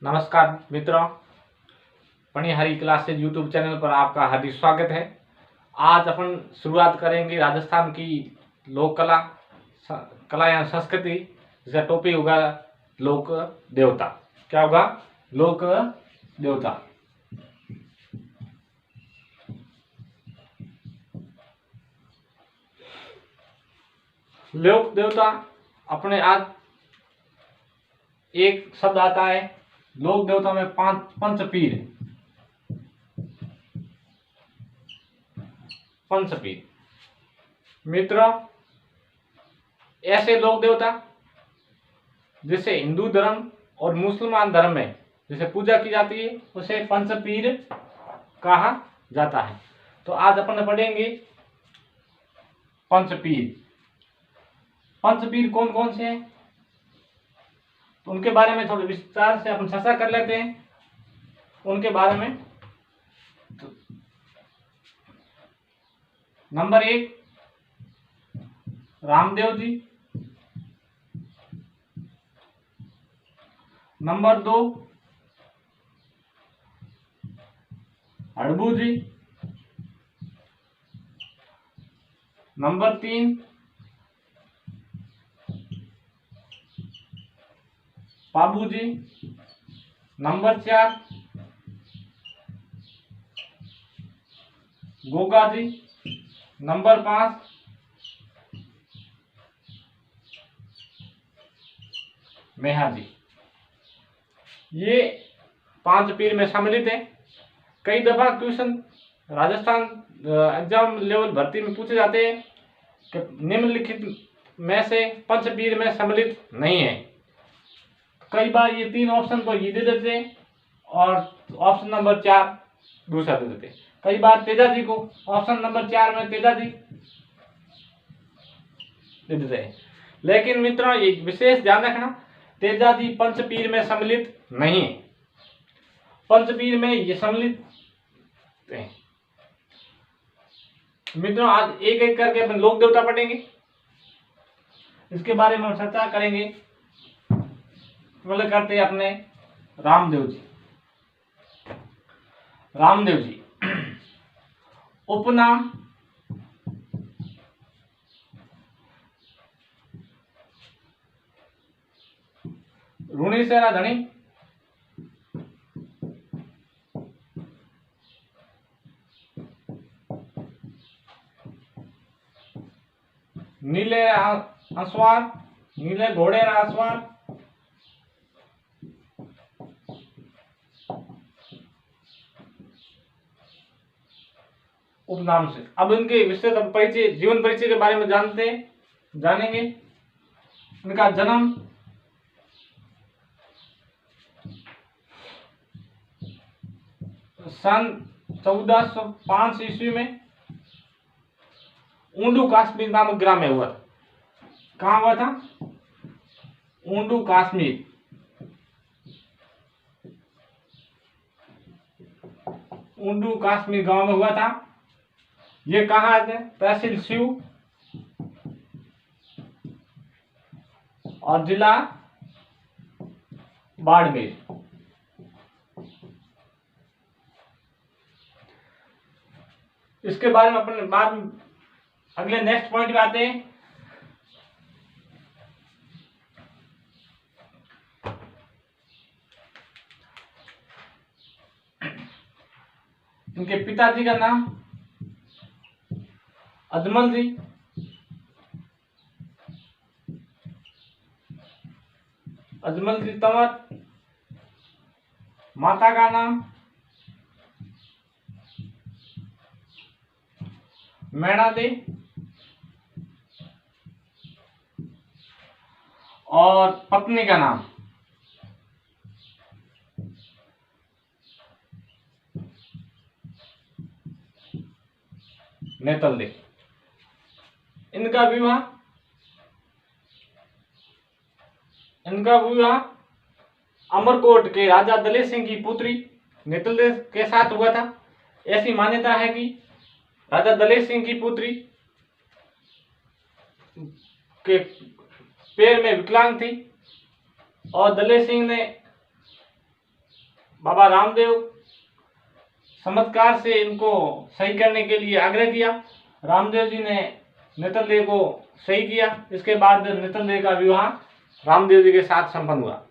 नमस्कार मित्रों, Panihari classes YouTube channel पर आपका हार्दिक स्वागत है। आज अपन शुरुआत करेंगे राजस्थान की लोक कला कला या संस्कृति, जिसका टॉपिक होगा लोक देवता। क्या होगा? लोक देवता। लोक देवता अपने आज एक शब्द आता है। लोक देवता में पंचपीर मित्रों, ऐसे लोक देवता जिसे हिंदू धर्म और मुसलमान धर्म में जिसे पूजा की जाती है उसे पंचपीर कहा जाता है। तो आज अपन पढ़ेंगे पंचपीर। पंचपीर कौन कौन से हैं, तो उनके बारे में थोड़े विस्तार से अपन चर्चा कर लेते हैं उनके बारे में। तो नंबर 1 रामदेव जी, नंबर 2 हड़बू जी, नंबर 3 बाबू जी, नंबर 4 गोगा जी, नंबर 5 मेहा जी। ये 5 पीर में सम्मिलित है। कई दफा क्वेश्चन राजस्थान एग्जाम लेवल भर्ती में पूछे जाते हैं कि निम्नलिखित में से पंचपीर में सम्मिलित नहीं है। कई बार ये 3 ऑप्शन तो ये दे देते हैं और ऑप्शन नंबर 4 दूसरा दे देते हैं। कई बार तेजा जी को ऑप्शन नंबर 4 में तेजा जी दे देते हैं। लेकिन मित्रों, ये विशेष ध्यान रखना, तेजा जी पंचपीर में सम्मिलित नहीं है। पंचपीर में ये सम्मिलित है। मित्रों, आज एक एक करके अपन लोक देवता पढ़ेंगे, इसके बारे में चर्चा करेंगे। पहले करते हैं अपने रामदेव जी। रामदेव जी उपनाम रूणी सेना धनी, नीले आसवार, नीले घोड़े आसवार, उपनाम से। अब इनके विस्तृत परिचय, जीवन परिचय के बारे में जानेंगे। इनका जन्म सन 1405 ईस्वी में ऊंडू कश्मीर नामक ग्राम में हुआ था। कहाँ हुआ था? ऊंडू कश्मीर। ऊंडू कश्मीर गांव में हुआ था। ये कहाँ है? तहसील शिव और जिला बाड़मेर। इसके बारे में अपने बाद अगले नेक्स्ट पॉइंट पे आते हैं। इनके पिताजी का नाम अजमल जी, अजमल जी तंवर। माता का नाम मैणा दे और पत्नी का नाम नेतल दे। इनका विवाह अमरकोट के राजा दलेर सिंह की पुत्री नेतल दे के साथ हुआ था। ऐसी मान्यता है कि राजा दलेर सिंह की पुत्री के पैर में विकलांग थी और दलेर सिंह ने बाबा रामदेव चमत्कार से इनको सही करने के लिए आग्रह किया। रामदेव जी ने नेतल देव को सही किया। इसके बाद नेतल देव का विवाह रामदेव जी के साथ संपन्न हुआ।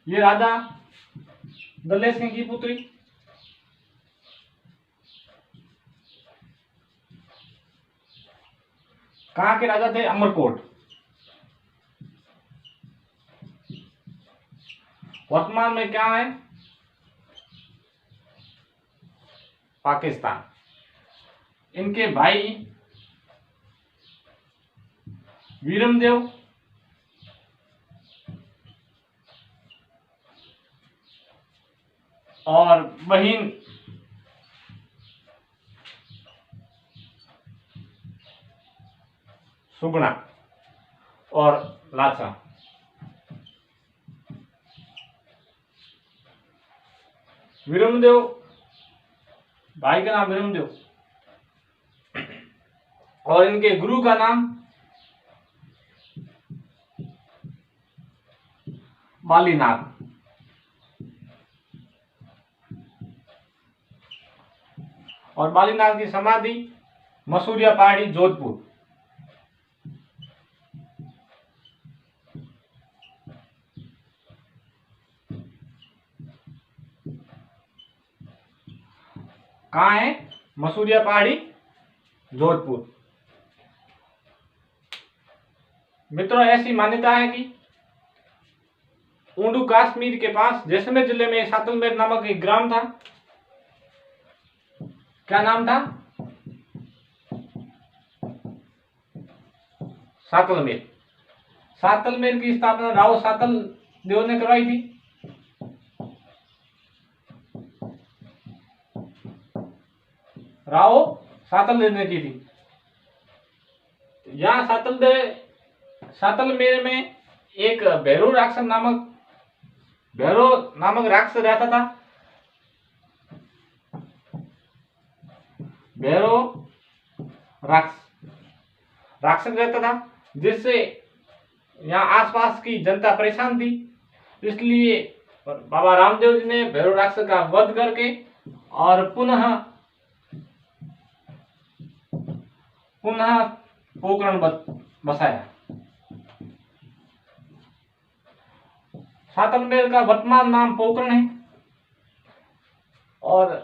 ये राजा दले सिंह की पुत्री कहाँ के राजा थे? अमरकोट। वर्तमान में क्या है? पाकिस्तान। इनके भाई वीरमदेव और बहन सुगुणा और लाचा। वीरमदेव भाई का नाम वीरमदेव और इनके गुरु का नाम बालीनाथ। और बालीनाथ की समाधि मसूरिया पहाड़ी, जोधपुर। कहाँ है? मसूरिया पहाड़ी, जोधपुर। मित्रों, ऐसी मान्यता है कि ऊंडू कश्मीर के पास जैसलमेर जिले में सातलमेर नामक एक ग्राम था। क्या नाम था? सातलमेर। सातलमेर की स्थापना राव सातल देव ने करवाई थी। राव सातल देव ने की थी। यहाँ सातलमेर में एक भैरव नामक राक्षस रहता था। भैरव राक्षस रहता था, जिससे यहाँ आसपास की जनता परेशान थी। इसलिए बाबा रामदेव जी ने भैरव राक्षस का वध करके और पुनः पोकरण बसाया। सातलमेर का वर्तमान नाम पोकरण है। और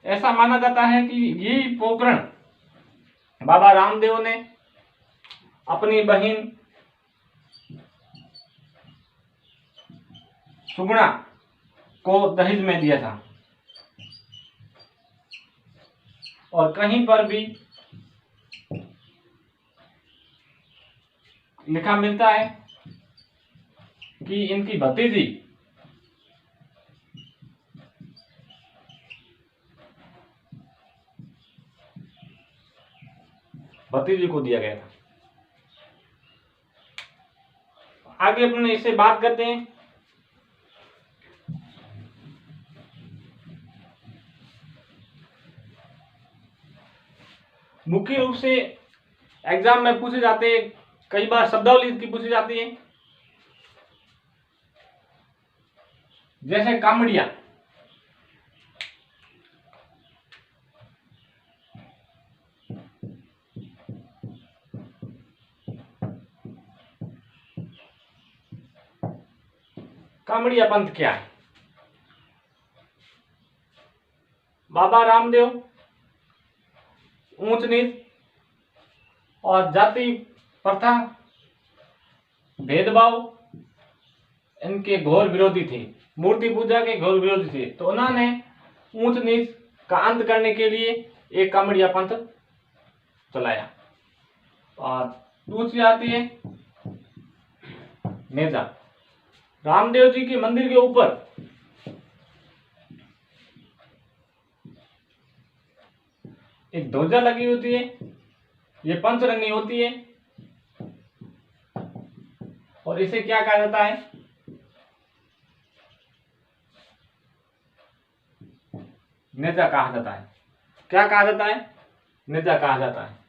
ऐसा माना जाता है कि यही पोकरण बाबा रामदेव ने अपनी बहन सुगुणा को दहेज में दिया था। और कहीं पर भी लिखा मिलता है कि इनकी भतीजी को दिया गया था। आगे अपने इससे बात करते हैं। मुख्य रूप से एग्जाम में पूछे जाते हैं, कई बार शब्दावली की पूछी जाती है। जैसे कामड़िया, कामड़िया पंथ क्या है? बाबा रामदेव ऊंच नीच और जाति प्रथा, भेदभाव इनके घोर विरोधी थे। मूर्ति पूजा के घोर विरोधी थे। तो उन्होंने ऊंच नीच का अंत करने के लिए एक कामड़िया पंथ चलाया। और दूसरी आती है नेजा। रामदेव जी के मंदिर के ऊपर एक ध्वजा लगी होती है। ये पंचरंगी होती है। और इसे क्या कहा जाता है? नेजा कहा जाता है। क्या कहा जाता है? नेजा कहा जाता है।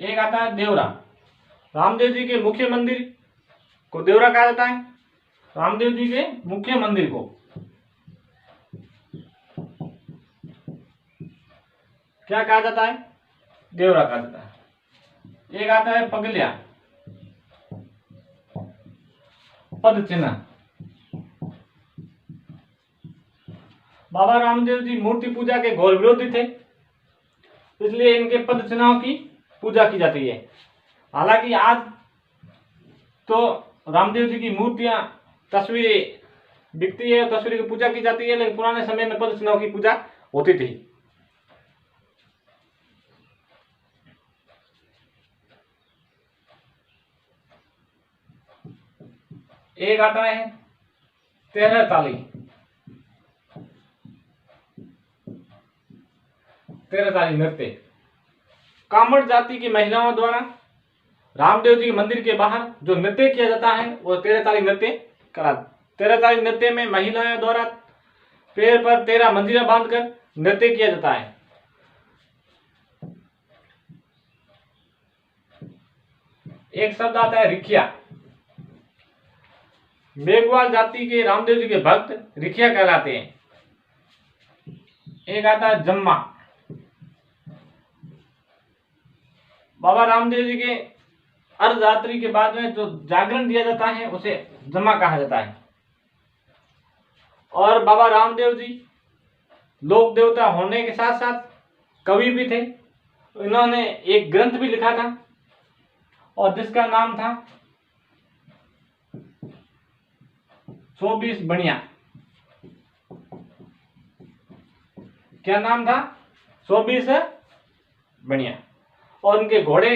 एक आता है देवरा। रामदेव जी के मुख्य मंदिर को देवरा कहा जाता है। रामदेव जी के मुख्य मंदिर को क्या कहा जाता है? देवरा कहा जाता है। एक आता है पगलिया, पद चिन्ह। बाबा रामदेव जी मूर्ति पूजा के घोर विरोधी थे, इसलिए इनके पद चिन्हों की पूजा की जाती है। हालांकि आज तो रामदेव जी की मूर्तियां, तस्वीरें बिकती है, तस्वीरों की पूजा की जाती है, लेकिन पुराने समय में पद चिन्हों की पूजा होती थी। एक आता है तेरह ताली। तेरह ताली नृत्य कामड़ जाति की महिलाओं द्वारा रामदेव जी के मंदिर के बाहर जो नृत्य किया जाता है वो तेरह ताली नृत्य करा। तेरह ताली नृत्य में महिलाओं द्वारा पैर पर 13 मंजीरा बांधकर नृत्य किया जाता है। एक शब्द आता है रिखिया। मेघवाल जाति के रामदेव जी के भक्त रिखिया कहलाते हैं। एक आता है जम्मा। बाबा रामदेव जी के अर्धरात्रि के बाद में जो जागरण दिया जाता है उसे जम्मा कहा जाता है। और बाबा रामदेव जी लोक देवता होने के साथ साथ कवि भी थे। इन्होंने एक ग्रंथ भी लिखा था और जिसका नाम था 24 बनिया। क्या नाम था? 24 बनिया। और उनके घोड़े,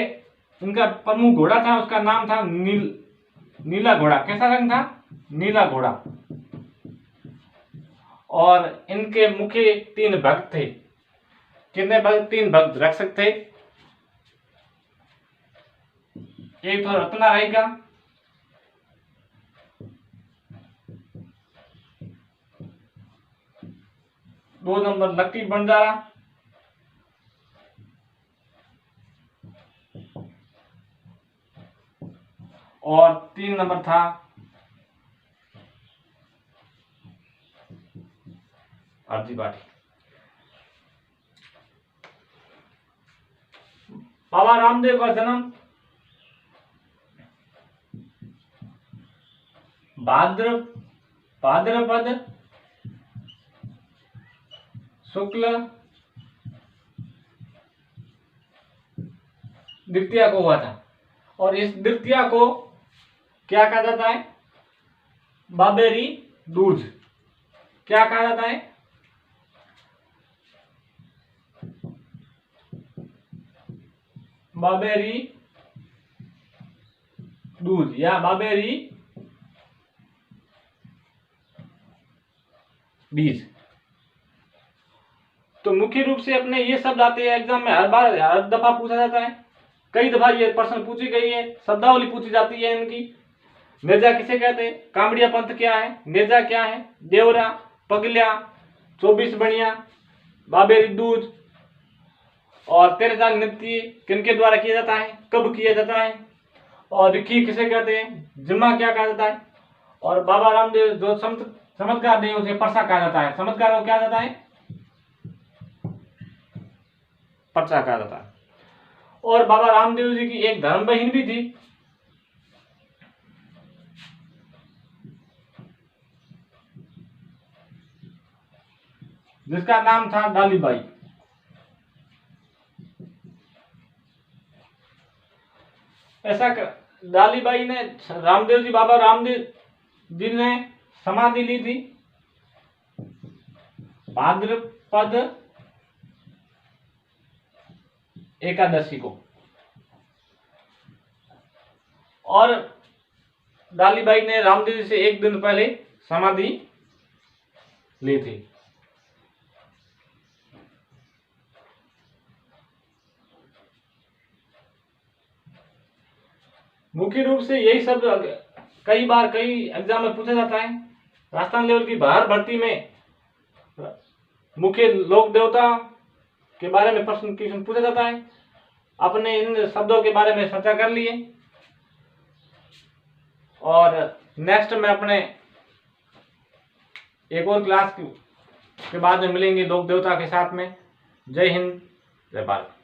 इनका प्रमुख घोड़ा था, उसका नाम था नीला घोड़ा। कैसा रंग था? नीला घोड़ा। और इनके मुख्य 3 भक्त थे। कितने भक्त? 3 भक्त रख सकते। एक तो रत्ना राय का, दो नंबर लक्की बंजारा, और 3 नंबर था अर्जी बाटी। बाबा रामदेव का जन्म भाद्रपद शुक्ल द्वितीया को हुआ था। और इस द्वितीया को क्या कहा जाता है? बाबेरी दूज। क्या कहा जाता है? बाबेरी दूज या बाबेरी बीज। तो मुख्य रूप से अपने ये शब्द आते हैं एग्जाम में, हर दफा पूछा जाता है। कई दफा ये प्रश्न पूछी गई है, शब्दावली पूछी जाती है इनकी। नेजा किसे कहते हैं? कामड़िया पंथ क्या है? नेजा क्या है? देवरा, पगलिया, 24 बनिया, बाबेरी दूज और 13 ताली नृत्य किनके द्वारा किया जाता है? कब किया जाता है? और रिखी किसे कहते हैं? जिम्मा क्या कहा जाता है? और बाबा रामदेव जो चमत्कार नहीं उसे परसा कहा जाता है। चमत्कार को क्या जाता है? परसा कहा जाता है। और बाबा रामदेव जी की एक धर्म बहन भी थी, जिसका नाम था डालीबाई। ऐसा डालीबाई ने रामदेव जी, बाबा रामदेव जी ने समाधि ली थी भाद्रपद एकादशी को। और डालीबाई ने रामदेव जी से एक दिन पहले समाधि ली थी। मुख्य रूप से यही शब्द कई बार कई एग्जाम में पूछा जाता है। राजस्थान लेवल की बाहर भर्ती में मुख्य लोक देवता के बारे में प्रश्न क्वेश्चन पूछा जाता है। आपने इन शब्दों के बारे में चर्चा कर लिए। और नेक्स्ट में अपने एक और क्लास के बाद में मिलेंगे लोक देवता के साथ में। जय हिंद, जय भारत।